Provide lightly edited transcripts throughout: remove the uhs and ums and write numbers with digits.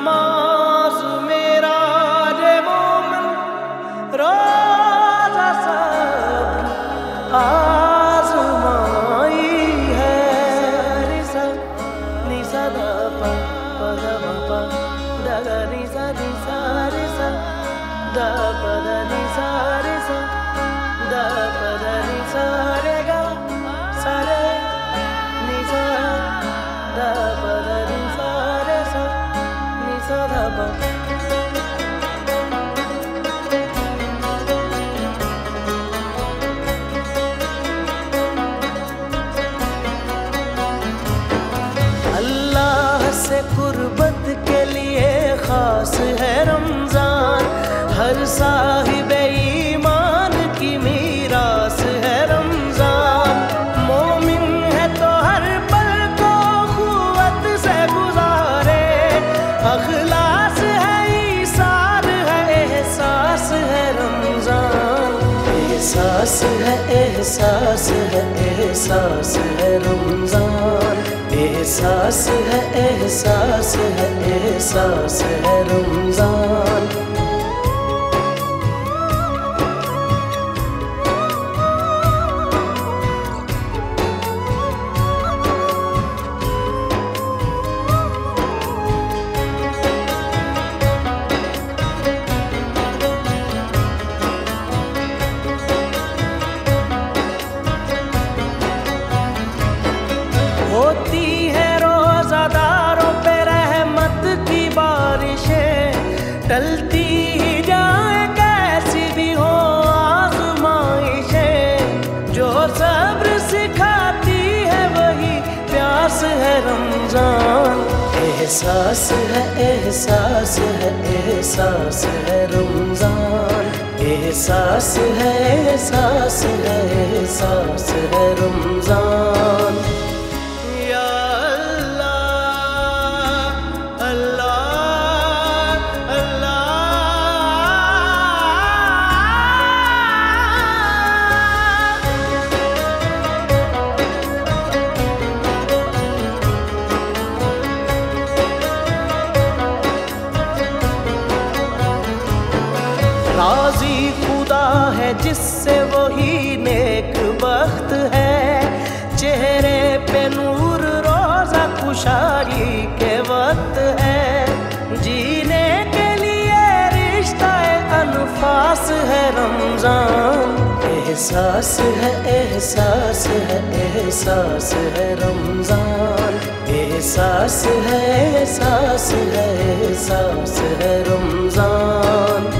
नमाज मेरा रे मोमिन रोज़ा सब आज़माई है। रिसा निसा दा पा पा दा पा दा गा निसा निसा रिसा दा पा दा निसा रिसा दा पा दा निसा रे गा सा रे निसा दा पा दा निसा रे सा निसा दा पा। अल्लाह से कुर्बत के लिए खास है रमजान, हर साहिब ईमान की मीरास है रमजान। मोमिन है तो हर पल को क़ुव्वत से गुजारे, अखलास है ईसार है एहसास है रमजान। एहसास है एहसास है एहसास है रमजान, एहसास है एहसास है एहसास है रमजान। होती है रोज़ादारों पे रहमत की बारिशें, टलती ही जाए कैसी भी हो आज़माइशें। जो सब्र सिखाती है वही प्यास है रमजान। एहसास है एहसास है एहसास है रमजान, एहसास है एहसास है एहसास है रमजान। राज़ी खुदा है जिससे वही नेक बख्त है, चेहरे पे नूर रोज़ा खुशाली के वक्त है। जीने के लिए रिश्ता अनफास है रमजान। एहसास है एहसास है एहसास है रमजान, एहसास है एहसास है एहसास है रमजान।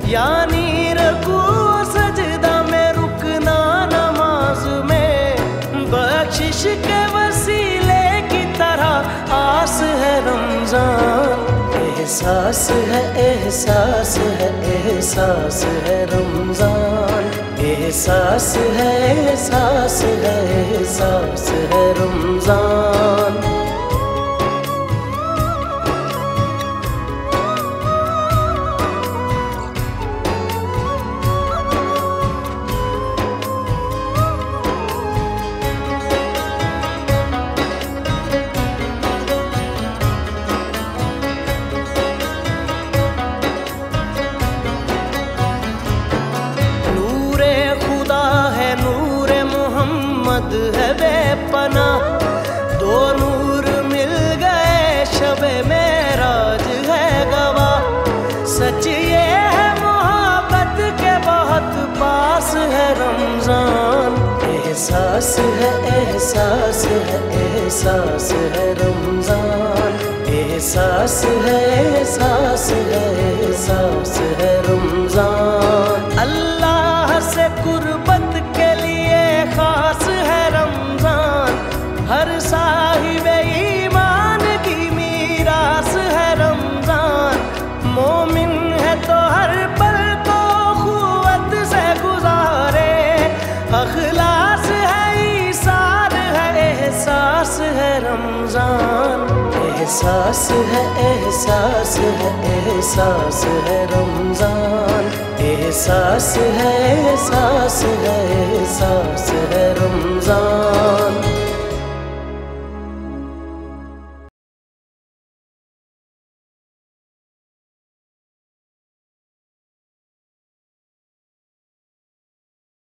यानी रकू सजदा में रुकना नमाज में, बख्शिश के वसीले की तरह आस है रमजान। एहसास है एहसास है एहसास है रमजान, एहसास है एहसास है एहसास है रमजान। है बेपना, दो नूर मिल गए शबे मेराज है गवाह। सच ये है मोहब्बत के बहुत पास है रमजान। एहसास है एहसास है एहसास है रमजान, एहसास है एहसास है एहसास है रमजान। अल्लाह से कुर्बत के लिए खास है रमजान, हर साहिब ईमान की मीरास है रमजान। मोमिन है तो हर पल को क़ुव्वत से गुजारे, अखलास है ईसार है एहसास है रमजान। एहसास है एहसास है एहसास है रमजान, एहसास है एहसास है एहसास है